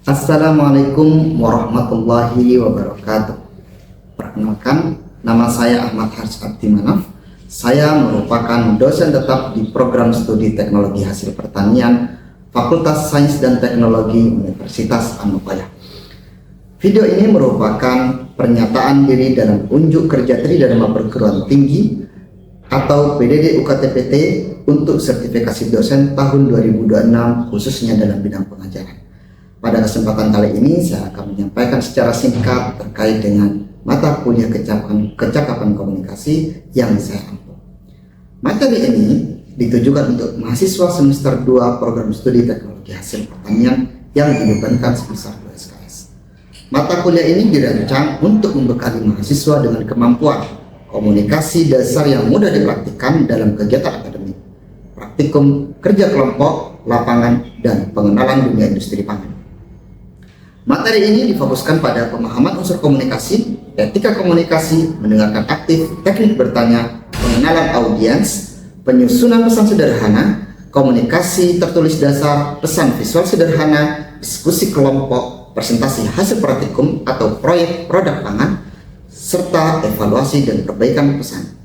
Assalamualaikum warahmatullahi wabarakatuh. Perkenalkan, nama saya Ahmad Haris Abdimanaf. Saya merupakan dosen tetap di program studi teknologi hasil pertanian Fakultas Sains dan Teknologi Universitas Anupaya. Video ini merupakan pernyataan diri dalam unjuk kerja Tridharma Perguruan Tinggi atau PDD UKT-PT untuk sertifikasi dosen tahun 2026 khususnya dalam bidang pengajaran. Pada kesempatan kali ini saya akan menyampaikan secara singkat terkait dengan mata kuliah kecakapan komunikasi yang saya ampu. Materi ini ditujukan untuk mahasiswa semester 2 program studi teknologi hasil pertanian yang dibebankan sebesar 2 SKS. Mata kuliah ini dirancang untuk membekali mahasiswa dengan kemampuan komunikasi dasar yang mudah dipraktikkan dalam kegiatan akademik, praktikum, kerja kelompok, lapangan, dan pengenalan dunia industri pangan. Materi ini difokuskan pada pemahaman unsur komunikasi, etika komunikasi, mendengarkan aktif, teknik bertanya, pengenalan audiens, penyusunan pesan sederhana, komunikasi tertulis dasar, pesan visual sederhana, diskusi kelompok, presentasi hasil praktikum atau proyek produk pangan, serta evaluasi dan perbaikan pesan.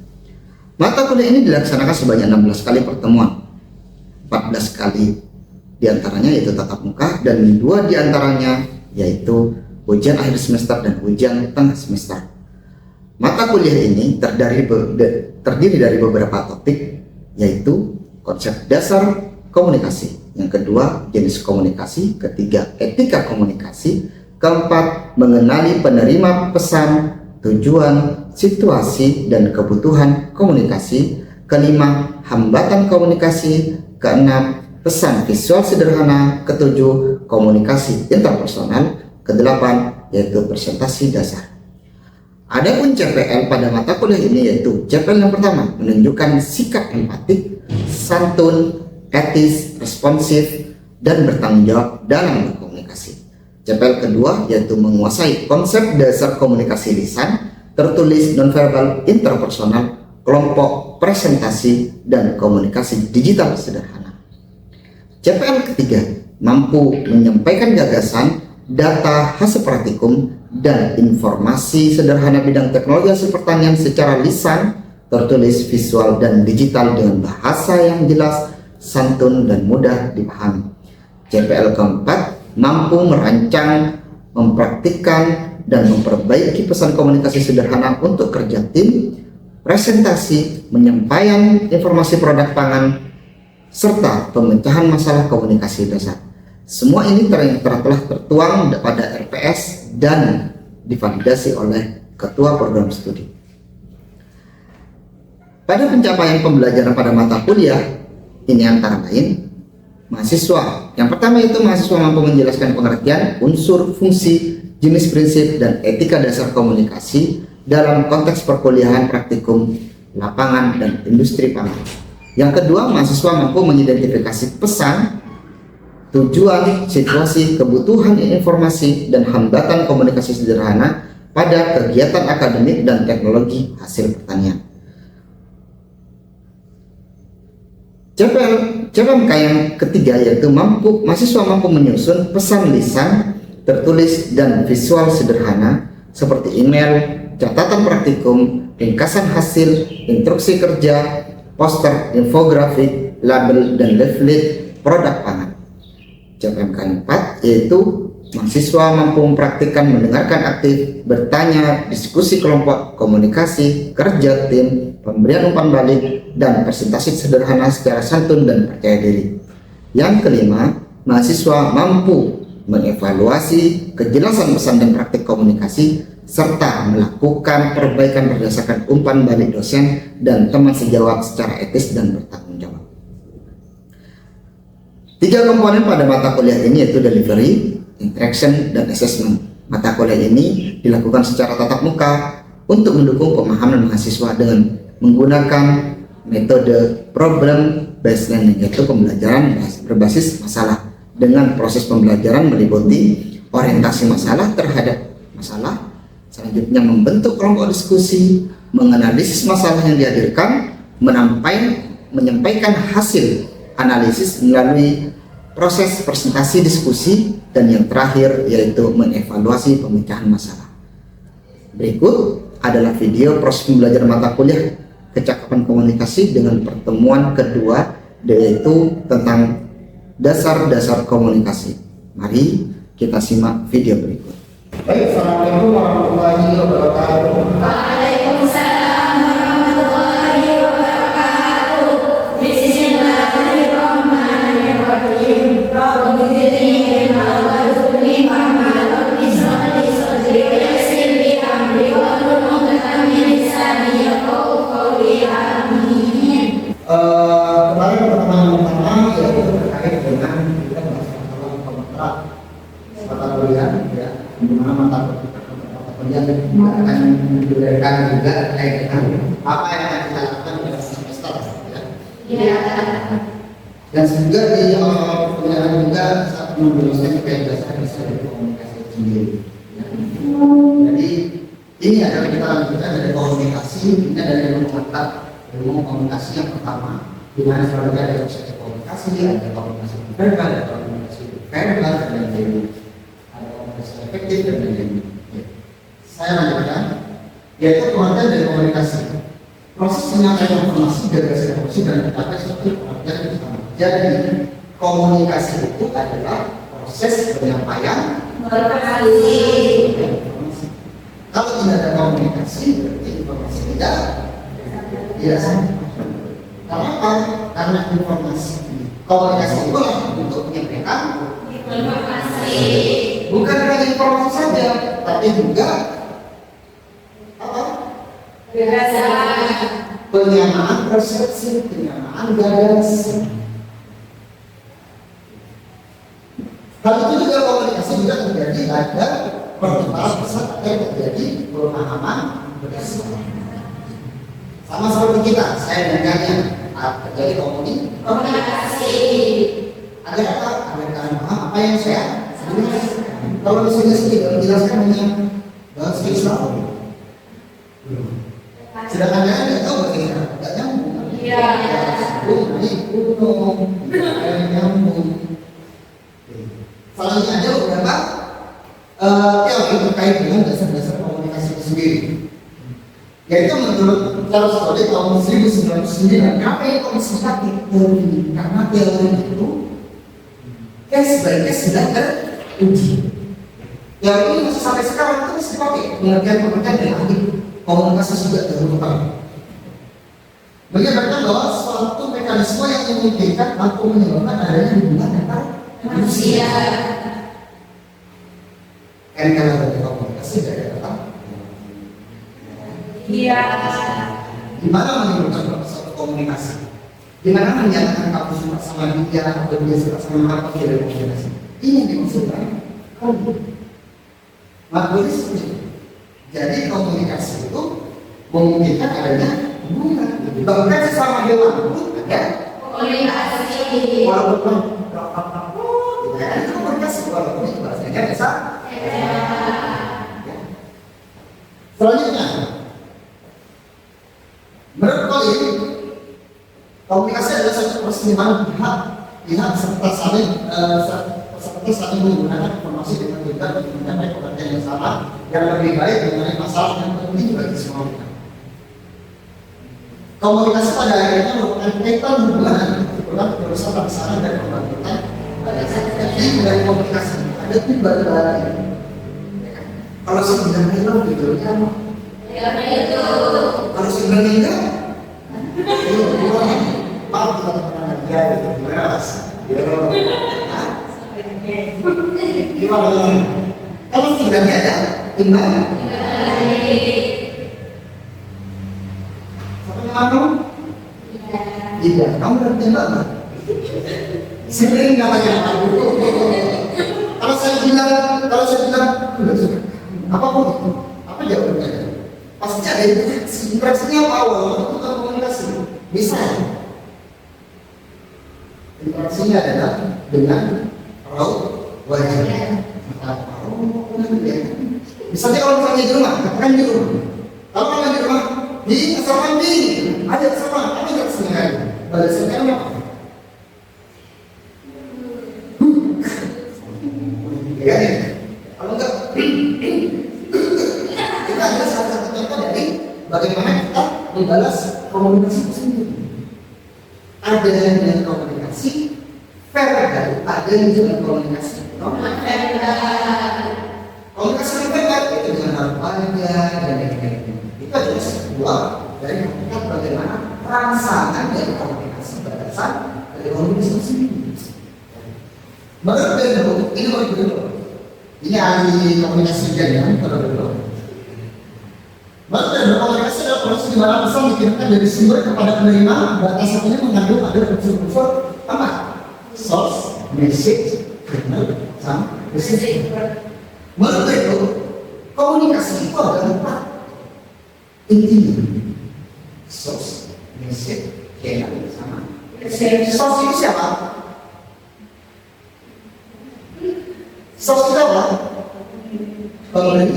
Mata kuliah ini dilaksanakan sebanyak 16 kali pertemuan, 14 kali diantaranya yaitu tatap muka dan 2 diantaranya yaitu ujian akhir semester dan ujian tengah semester. Mata kuliah ini terdiri dari beberapa topik, yaitu konsep dasar komunikasi, yang kedua jenis komunikasi, ketiga etika komunikasi, keempat mengenali penerima pesan, tujuan, situasi, dan kebutuhan komunikasi, kelima hambatan komunikasi, keenam pesan visual sederhana, ketujuh komunikasi interpersonal, kedelapan yaitu presentasi dasar. Adapun CPL pada mata kuliah ini yaitu CPL yang pertama menunjukkan sikap empatik, santun, etis, responsif, dan bertanggung jawab dalam berkomunikasi. CPL kedua yaitu menguasai konsep dasar komunikasi lisan, tertulis, nonverbal, interpersonal, kelompok, presentasi, dan komunikasi digital sederhana. CPL ketiga mampu menyampaikan gagasan, data, hasil praktikum, dan informasi sederhana bidang teknologi hasil pertanian secara lisan, tertulis, visual, dan digital dengan bahasa yang jelas, santun, dan mudah dipahami. CPL keempat mampu merancang, mempraktikkan, dan memperbaiki pesan komunikasi sederhana untuk kerja tim, presentasi, penyampaian informasi produk pangan, serta pemecahan masalah komunikasi dasar. Semua ini telah tertuang pada RPS dan divalidasi oleh ketua program studi. Pada pencapaian pembelajaran pada mata kuliah ini antara lain mahasiswa. Yang pertama itu mahasiswa mampu menjelaskan pengertian, unsur, fungsi, jenis prinsip, dan etika dasar komunikasi dalam konteks perkuliahan, praktikum, lapangan, dan industri pangan. Yang kedua, mahasiswa mampu mengidentifikasi pesan, tujuan, situasi, kebutuhan informasi, dan hambatan komunikasi sederhana pada kegiatan akademik dan teknologi hasil pertanian. CPMK yang ketiga yaitu mahasiswa mampu menyusun pesan lisan, tertulis, dan visual sederhana seperti email, catatan praktikum, ringkasan hasil, instruksi kerja, poster, infografik, label, dan leaflet produk pangan. CPMK 4 yaitu mahasiswa mampu mempraktikkan mendengarkan aktif, bertanya, diskusi kelompok, komunikasi, kerja tim, pemberian umpan balik, dan presentasi sederhana secara santun dan percaya diri. Yang kelima, mahasiswa mampu mengevaluasi kejelasan pesan dan praktik komunikasi serta melakukan perbaikan berdasarkan umpan balik dosen dan teman sejawat secara etis dan bertanggung jawab. 3 komponen pada mata kuliah ini yaitu delivery, interaction, dan assessment. Mata kuliah ini dilakukan secara tatap muka untuk mendukung pemahaman mahasiswa dengan menggunakan metode problem based learning, yaitu pembelajaran berbasis masalah, dengan proses pembelajaran meliputi orientasi masalah terhadap masalah, selanjutnya membentuk kelompok diskusi, menganalisis masalah yang dihadirkan, menyampaikan hasil analisis melalui proses presentasi diskusi, dan yang terakhir yaitu mengevaluasi pemecahan masalah. Berikut adalah video proses pembelajaran mata kuliah kecakapan komunikasi dengan pertemuan kedua, yaitu tentang dasar-dasar komunikasi. Mari kita simak video berikut. Baik, Assalamualaikum warahmatullahi wabarakatuh. Waalaikumsalam warahmatullahi wabarakatuh. Bismillahirrahmanirrahim. Rabbi zidni ilma warzuqni fahma rabbi ishrah li sadri wa yassir li amri wahlul 'uqdatam min lisani yafqahu qawli. Amin. Kemarin pertemuan pertama yaitu terkait dengan kita masalah kontrak mata kuliah, ya, di mana mata kuliah akan diberikan juga terkait dengan apa yang akan kita lakukan pada semester, ya. Ya. Dan juga di perkuliahan juga saat menjelaskan terkait dasar-dasar dari komunikasi itu sendiri, ya. Jadi ini adalah kita lanjutkan dari komunikasi, ini dari ilmu komunikasi yang pertama, di mana sebenarnya ada konsep komunikasi, ada komunikasi verbal, ada komunikasi verbal, dan lain-lain, ada komunikasi efektif dan lain-lain. Saya lanjutkan, yaitu pengertian dari komunikasi. Proses penyampaian informasi dari emosi dan mencapai suatu pengertian bersama. Jadi komunikasi itu adalah proses penyampaian informasi. Kalau tidak ada komunikasi, berarti informasi tidak. Iya, karena apa? Karena informasi komunikasi itu untuk menyampaikan Informasi. bukan hanya informasi saja, tapi juga apa? Penyamaan persepsi, penyamaan gagasan. Hal itu juga komunikasi juga terjadi ada pertentangan besar yang terjadi pemahaman bersama. Sama seperti kita, saya dengannya terjadi komunikasi. Ada apa? Ada kalian paham apa yang saya jelaskan. Kalau di sini tidak menjelaskan hanya bahasa Islam. Sedangkan saya tidak tahu bahasa Islam, tidak nyambung. Iya. Ini kuno, nyambung. Selanjutnya ada beberapa teori terkait dengan dasar-dasar komunikasi itu sendiri. Yaitu menurut Charles Collet tahun 1909, kenapa ini kok disebut teori? Karena teori itu case by case sudah teruji. Teori ini masih sampai sekarang itu masih dipakai pengertian dari ahli komunikasi juga terutama. Beliau berkata bahwa suatu mekanisme yang memungkinkan mampu menyebabkan adanya hubungan antar manusia. Kan kalau dari komunikasi dari apa? Iya. Di mana menunjukkan suatu komunikasi? Di mana menyatakan kamu suka sama dia atau dia suka sama apa dari komunikasi? Ini yang dimaksudkan Margolis. Jadi komunikasi itu memungkinkan adanya hubungan. Bahkan sesama hewan pun ada Komunikasi. walaupun tidak ada komunikasi walaupun itu bahasanya biasa. Selanjutnya, menurut Colin, komunikasi adalah satu proses di mana pihak serta saling menggunakan informasi dengan tujuan untuk mencapai pengertian yang sama yang lebih baik mengenai masalah yang penting bagi semua pihak. Komunikasi pada akhirnya merupakan kaitan hubungan berusaha bersama dan pembentukan pada saat ini dari komunikasi ada tiba balik. Kalau sebenarnya itu judulnya apa? Itu. Kalau sebenarnya enggak, maaf kita pernah dia itu beras. Gimana? Kalau sebenarnya ada imbang. Kamu? Tidak. Kamu berarti apa? Sering katanya aku. Kalau saya bilang, apapun itu, apa jawabannya? Pasti ada interaksinya apa awal untuk komunikasi. Misalnya, interaksinya adalah dengan raut wajah. Misalnya kalau misalnya di rumah, katakan di rumah. Kalau kalau di rumah, di asal mandi, ada sama, apa yang sebenarnya? Pada sekarang apa? ada yang dengan komunikasi verbal, ada yang dengan komunikasi komunikasi verbal itu dengan harapnya dan lain-lain. Itu adalah sebuah dari hakikat bagaimana rangsangan dari komunikasi berdasar dari komunikasi sendiri. Menurut Bendo, ini menurut Bendo, ini ahli komunikasi jaringan menurut Bendo. Menurut Bendo, komunikasi adalah proses di mana pesan dikirimkan dari sumber kepada penerima. Batasannya mengandung ada unsur-unsur apa? Source, message, kernel, sama receiver. Menurut Bendo, komunikasi itu ada 4 intinya: source, message, kernel, sama receiver. Source itu siapa? Source itu apa? Pemberi,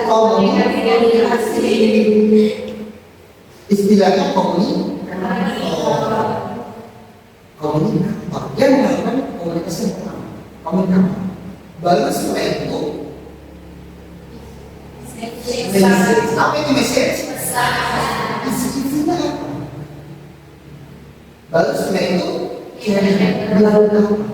komunikasi. Istilahnya komunikator. Dia melakukan komunikasi yang pertama, komunikator. Baru setelah itu message. Apa itu message? Isinya apa? Baru setelah itu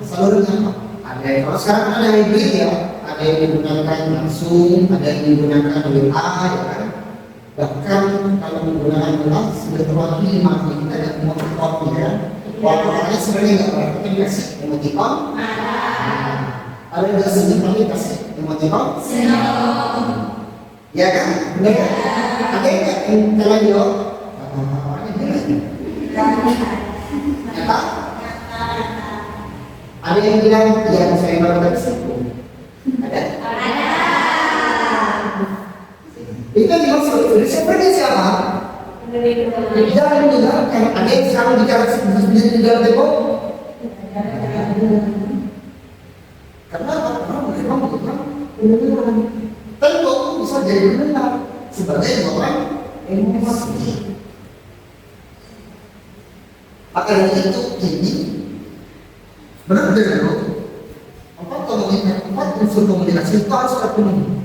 salurnya apa? Ada yang kalau sekarang ada hybrid ya, ada yang digunakan langsung, ada yang digunakan WA ya kan. Bahkan kalau menggunakan WA sudah terwakili makna kita dan emoticon ya. Waktu sebenarnya nggak pernah kita dikasih emoticon. Ada yang biasanya kasih emoticon. Ya kan? Benar kan? Ada yang nggak kalian jawab? Nyata? Ada yang bilang, ya saya baru tadi sebut. Ada? Itu yang dimaksud, seperti siapa? Jangan mendengarkan, ada yang sekarang bicara sendiri di dalam tembok. Karena apa? Karena memang benar. Tembok bisa jadi benar sebagai orang emosi. Maka dari itu ini benar-benar empat unsur komunikasi itu harus terpenuhi.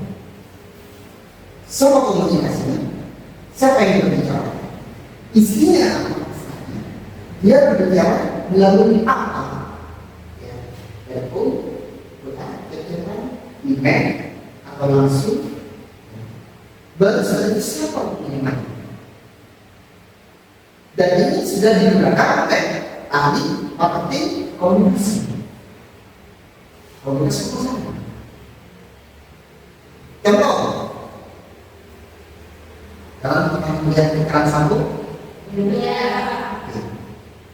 Semua komunikasinya, siapa yang berbicara, isinya apa, dia berbicara melalui apa, ya, telepon, email, atau langsung. Baru saja siapa penerima. Dan ini sudah digunakan oleh ahli marketing komunikasi. Komunikasi bersama. Contoh, kalau kita melihat iklan sampo,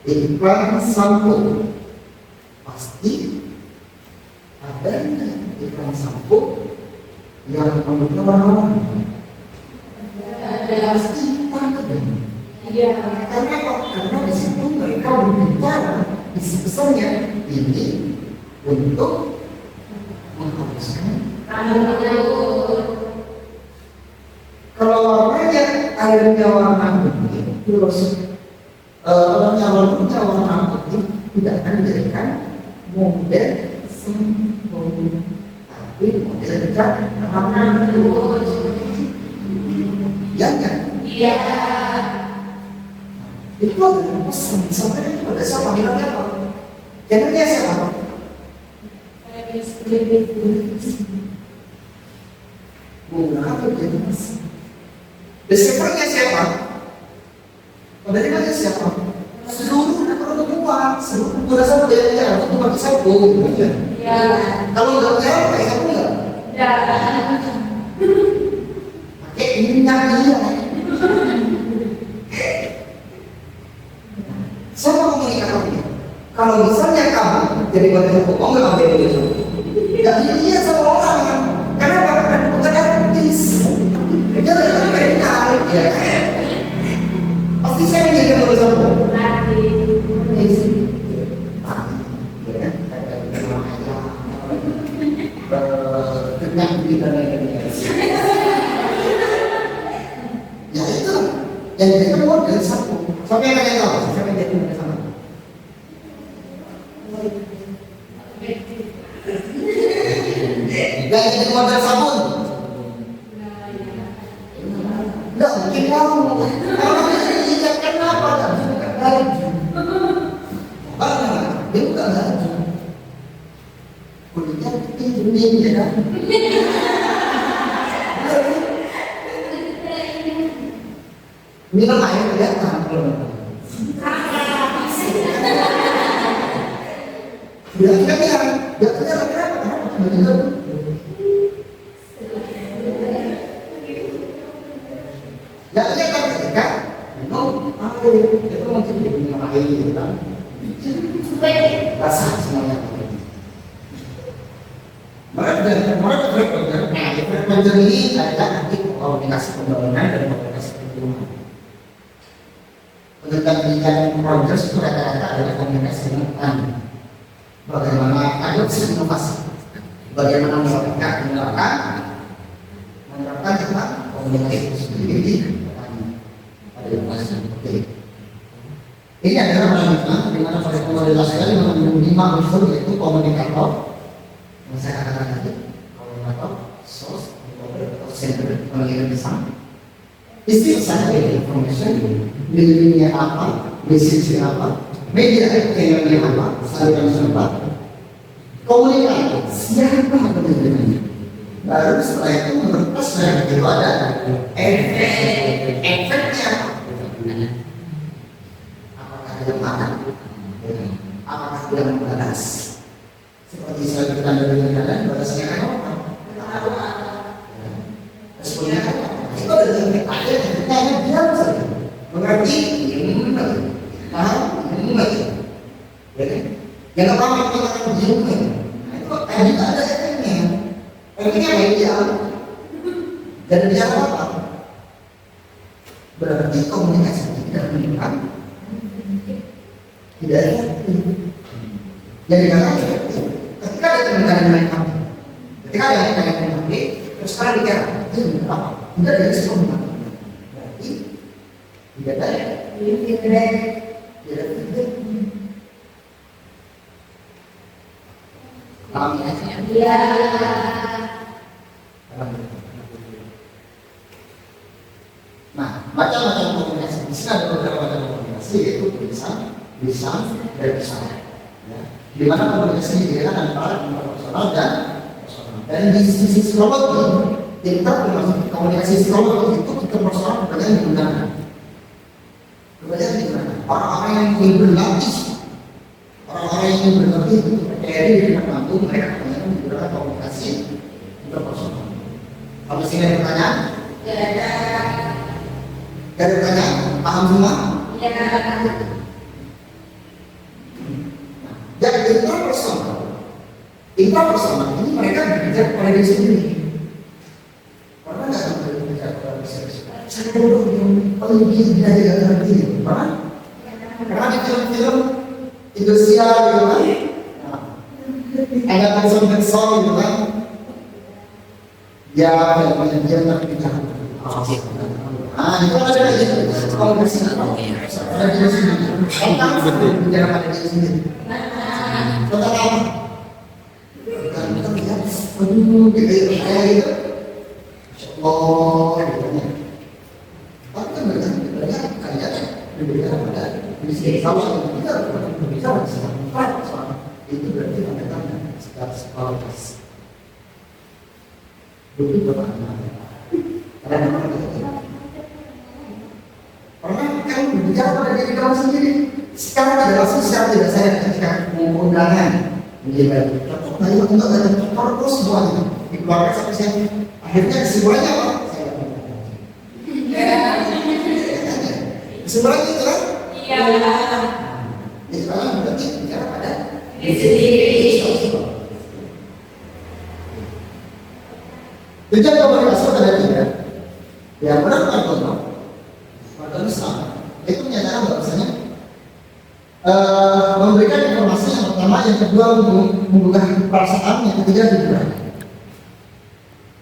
iklan sampo pasti ada iklan sampo yang membuat orang-orang pasti takut. Karena apa? Karena di situ mereka berbicara isi pesannya ini untuk menghapuskan. Kalau warnanya airnya warna putih, terus warnanya warna putih, tidak akan dijadikan model sampo, tapi model warna putih. Ya kan? Iya. Itu adalah pesan sampai pada siapa? Bilangnya apa? Channelnya siapa? Menggunakan jadi pesan. Receivernya siapa? Penerimanya siapa? Seluruh perempuan, seluruh pengguna sampo dia untuk pakai sampo. Ya. Kalau nggak punya pakai sampo nggak? Ya. Pakai minyak dia. Siapa komunikatornya? Kalau misalnya kamu jadi bagian sampo, nggak ambil dia sampo. Nggak dia sama orang. Kenapa? Karena bukan artis. Dia lagi berbicara, ya. Pasti saya menjadi bagian sampo. Dengan kita ya itu yang kita model sampo. Siapa yang kalian tahu? Siapa yang jadi model sampo? Yang jadi model sabun? Nggak mungkin kamu. Kalau tidak kenapa? laju. Bagaimana? Dia bukan laju. Kulitnya kuning ya kan? Minum air kelihatan kalau biasanya kenapa? Jadinya kan ketika minum air itu mungkin minum air gitu kan, rasa semuanya. Mereka ini adalah nanti komunikasi pembangunan dan komunikasi pertumbuhan. Penelitian progres itu rata-rata adalah komunikasi dengan bagaimana adopsi inovasi, bagaimana menerapkan tentang komunikasi itu sendiri di pada inovasi. Ini adalah paradigma di mana pada komunitas sekali mengandung 5 unsur, yaitu komunikator, yang saya katakan tadi, komunikator, source, center, pengirim pesan, isi pesan dari information, delivery-nya apa, message-nya apa, media channel-nya apa, saluran serba, komunikator, siapa pengirimnya. Baru setelah itu menurut pesan itu ada efeknya. Apakah dia makan? Apakah dia membalas? Seperti saya kita dari kalian, balasnya kan apa? Responnya apa? Itu ada yang hanya diam saja. Mengerti? Paham? Yang apa yang kita akan diam? Itu tadi ada efeknya. Efeknya baik diam. Dan dia apa? Berarti komunikasi tidak menunjukkan tidak efektif. Jadi kata ketika ada teman-teman main kamu, ketika ada yang main kamu, terus sekarang bicara itu apa? Tidak ada respon. Berarti tidak ada paham ya? Nah, macam-macam komunikasi. Di sini ada beberapa macam komunikasi, yaitu tulisan, dan pesan. Ya. Di mana komunikasi dibedakan antara interpersonal dan personal. Dan di sisi psikologi, kita termasuk komunikasi psikologi itu interpersonal kebanyakan digunakan. Orang-orang yang ingin berlatih, orang-orang yang ingin berlatih itu percaya diri dengan mampu, mereka kebanyakan menggunakan komunikasi interpersonal. Kalau sini ada pertanyaan? Ada pertanyaan? Paham semua? Dan interpersonal ini mereka berbicara kepada diri sendiri. Pernah nggak sampai berbicara kepada diri sendiri? Saya bodoh yang paling gila dia ngerti. Pernah? Karena di film-film Indonesia gitu kan, ada person gitu kan, dia terbicara. Ah, itu ada di komunikasi. Ada di sini. Bicara pada diri sendiri. Contoh apa? Kan kita lihat, aduh, gitu kayak gitu. Allah, gitu. Tapi kan banyak kayak berbicara pada diri sendiri. Kalau kita berbicara soal itu berarti tanda-tanda sekitar psikologi. Itu berapa? Pernah kan berbicara pada diri kamu sendiri secara tidak langsung, secara tidak sadar ketika undangan menjadi cocok, nah itu untuk ada terus semua itu dikeluarkan sampai saya akhirnya kesimpulannya apa? Kesimpulannya itu kan? Iya. Kesimpulannya berarti bicara pada diri sendiri. Tujuan komunikasi ada 3. Yang pertama konten Islam itu menyatakan bahwasanya memberikan informasi yang pertama, yang kedua membuka perasaan, yang ketiga hiburan.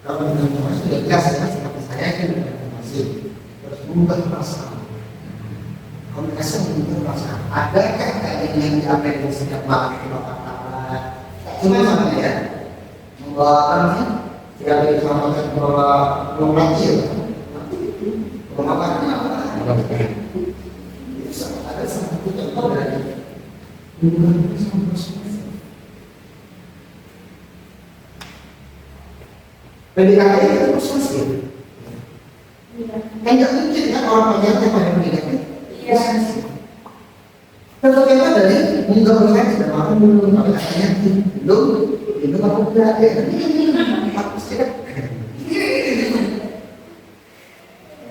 Kalau dengan informasi sudah jelas ya, seperti saya kan informasi terus membuka perasaan. Komunikasi membuka perasaan. Adakah kalian yang diapain setiap malam kata-kata? Cuma sama ya, membawa apa namanya? Tidak ada diselamatkan bahwa belum mati ya, belum apa? Itu ada sama satu contoh dari hubungan sama persuasi. PDKT itu persuasi. Kan nggak mungkin kan orang pacaran pada PDKT. Contoh kita dari munggah bersaing sudah makan belum, tapi katanya belum, itu aku berada. Aku sih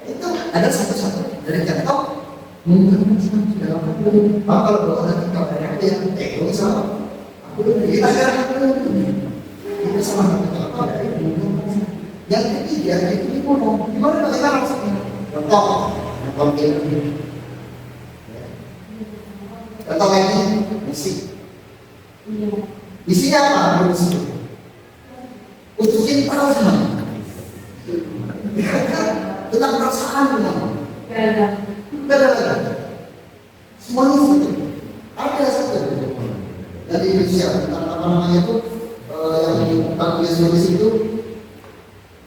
itu ada satu-satu dari contoh munggah bersaing sudah makan belum. Kalau ada kita ada yang teori sama aku kita itu sama contoh dari munggah bersaing. Yang ketiga itu gimana kita maksudnya? Contoh ini. Contoh ini misi. Misinya apa? Misi. Utusin perasaan. Tentang perasaan semuanya satu. Ada satu. Dari Indonesia tentang apa namanya itu yang tentang tulis itu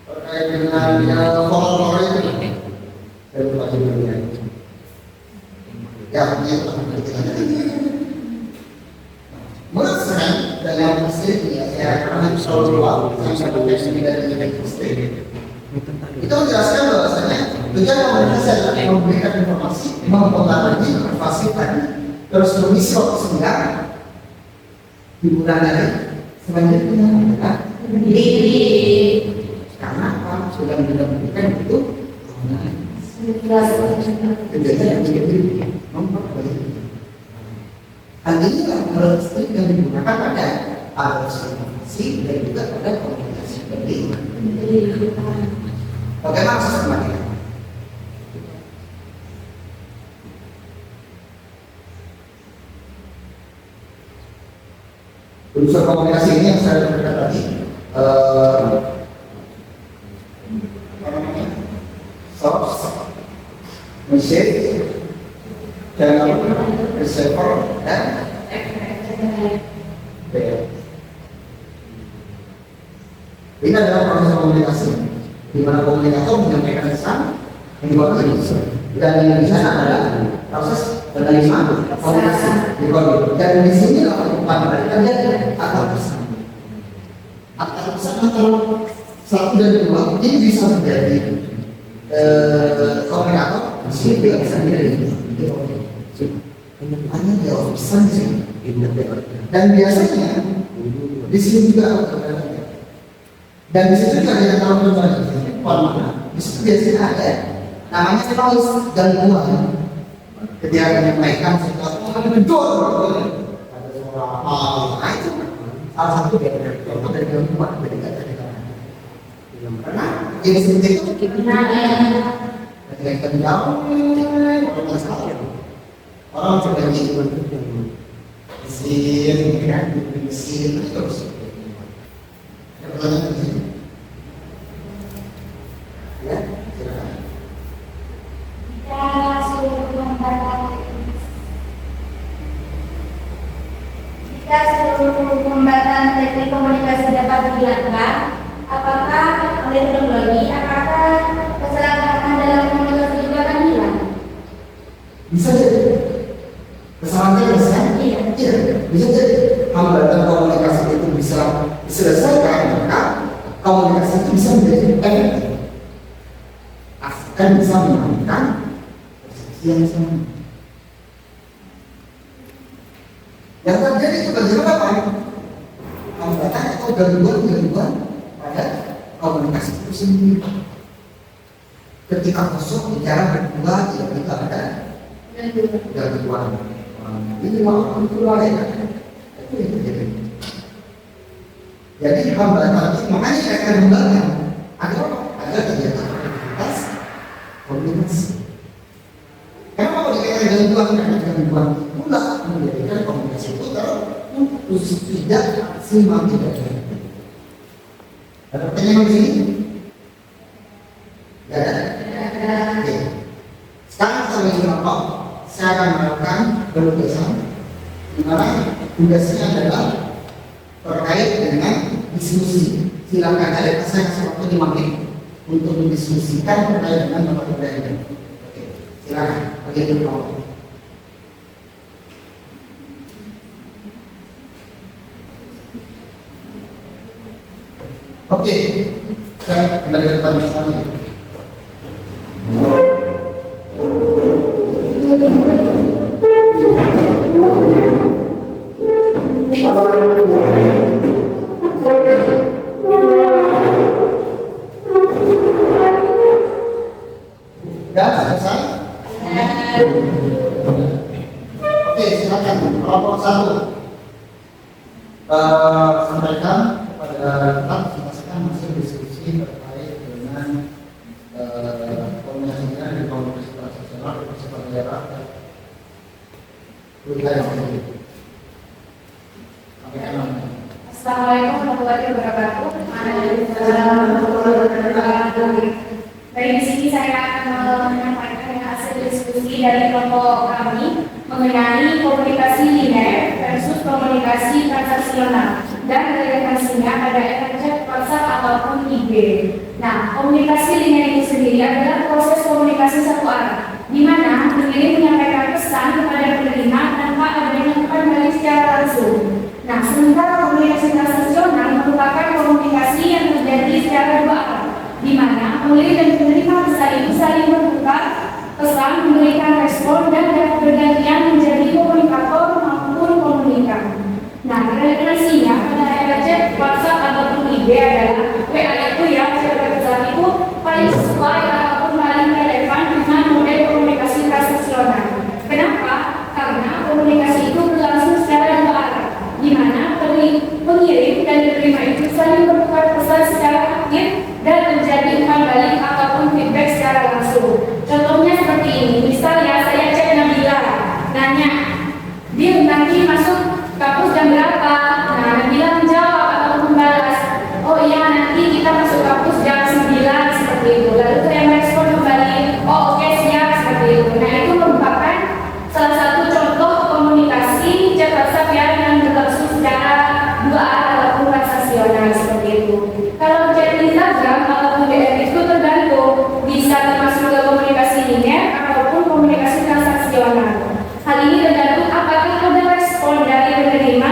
terkait dengan follower itu. Dari Pak Jokowi. Ya, ini menurut saya dalam mesin ya, saya pernah selalu luar saya pakai dari mesin itu menjelaskan bahwasanya tujuan komunikasi adalah memberikan informasi, mempengaruhi, memfasilitasi, terus mengisi waktu senggang hiburan dari selanjutnya adalah karena apa sudah mendapatkan itu kejadian memperbaiki. Hal ini menurut studi yang digunakan pada arus informasi dan juga pada komunikasi penting. Bagaimana sistematika? Unsur komunikasi ini yang saya berikan tadi, source, message, channel, receiver, dan ini adalah proses komunikasi di mana komunikator menyampaikan pesan yang dibawakan dan yang di sana adalah proses penerima komunikasi dan di sini pada kerja atau pesan antara satu dan dua ini bisa menjadi komunikator sipil sendiri hanya jawab pesan di sini dan biasanya di sini juga dan di situ juga ada yang tahu di situ biasanya ada namanya noise gangguan ketika menyampaikan sesuatu ada gedor ada suara itu salah satu dari gangguan karena jadi seperti itu ketika kita jauh orang seperti mesin terus ya, jika seluruh pembatasan teknik komunikasi dapat dihilangkan, apakah oleh teknologi, apakah kesalahpahaman dalam komunikasi juga akan hilang? bisa jadi kesalahan iya, bisa jadi hambatan komunikasi itu bisa diselesaikan maka komunikasi itu bisa menjadi efektif akan bisa menangkan persepsi yang sama yang terjadi itu bagaimana Pak? Hambatan atau gangguan pada komunikasi itu sendiri ketika kosong bicara berdua tidak ada gangguan ini mau itu lain itu yang terjadi. Jadi hambatan itu makanya saya akan mengembangkan agar kegiatan aktivitas komunikasi. Kenapa kalau dikatakan gangguan pula menjadikan komunikasi itu terus tidak maksimal tidak ada. Ada pertanyaan di sini? Ya ada. Oke. Sekarang saya ingin saya akan melakukan penugasan di mana tugasnya adalah terkait dengan diskusi. Silakan ada saya kasih waktu 5 menit untuk mendiskusikan terkait dengan bapak ini. Oke, silakan bagi dulu. Oke, saya kembali ke depan bersama. Ya, selesai. Oke, silakan. Kelompok 1 sampaikan kepada kita masing-masing diskusi terkait dengan komunikasinya di komunikasi transaksional di sebuah daerah. Assalamualaikum warahmatullahi wabarakatuh. Dari sini saya akan menyampaikan hasil diskusi dari kelompok kami mengenai komunikasi linear versus komunikasi transaksional dan relevansinya pada efek chat, WhatsApp ataupun IG. Nah, komunikasi linear ini sendiri adalah proses komunikasi satu arah, di mana pengirim menyampaikan pesan kepada penerima tanpa adanya umpan balik secara langsung. Nah, sementara komunikasi transaksional merupakan komunikasi yang terjadi secara dua arah, di mana pengirim dan penerima pesan itu saling bertukar pesan, memberikan respon, dan bergantian menjadi komunikator maupun komunikan. Nah, referensinya pada era chat, WhatsApp ataupun IG adalah WA itu ya, sebagai pesan itu paling sesuai ataupun paling relevan dengan model komunikasi transaksional. Kenapa? Karena komunikasi itu berlangsung secara dua arah, di mana pengirim dan penerima itu saling bertukar pesan secara aktif dan terjadi umpan balik ataupun feedback secara langsung. Contohnya seperti ini, misalnya saya chat Nabila, nanya, dia nanti masuk kampus jam berapa? Nah, Nabila menjawab ataupun membalas, oh iya nanti kita masuk kampus jam 9 seperti itu. Lalu saya merespon kembali, oh oke, siap seperti itu. Nah, itu merupakan salah satu contoh komunikasi chat WhatsApp yang berlangsung secara dua arah ataupun transaksional seperti itu. Kalau chat Instagram ataupun DM itu tergantung, bisa termasuk ke komunikasi linear ataupun komunikasi transaksional. Hal ini tergantung apakah ada respon dari penerima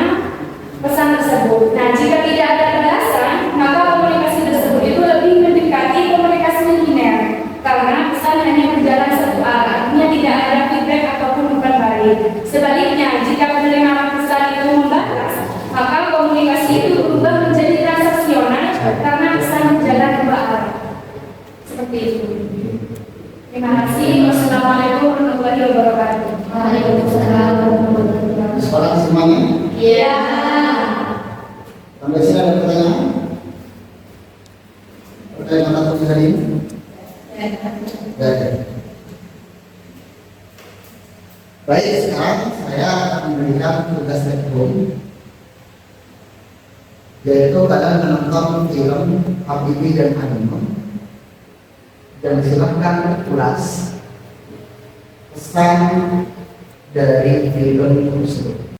pesan tersebut. Nah, jika tidak ada balasan, maka komunikasi tersebut itu lebih mendekati komunikasi linear karena pesan hanya berjalan satu arah, artinya tidak ada feedback ataupun umpan balik. Sebaliknya, jika penerima pesan itu membalas, maka komunikasi itu berubah menjadi transaksional karena pesan berjalan dua arah. Seperti itu. Terima kasih. Wassalamualaikum warahmatullahi wabarakatuh. Waalaikumsalam warahmatullahi wabarakatuh. Sekolah semuanya? Iya. Sampai sini ada pertanyaan? Pertanyaan atau hari ini? Ya. Baik, sekarang saya akan memberikan tugas take home, yaitu kalian menonton film Habibie dan Hanum dan silahkan ulas pesan dari film tersebut.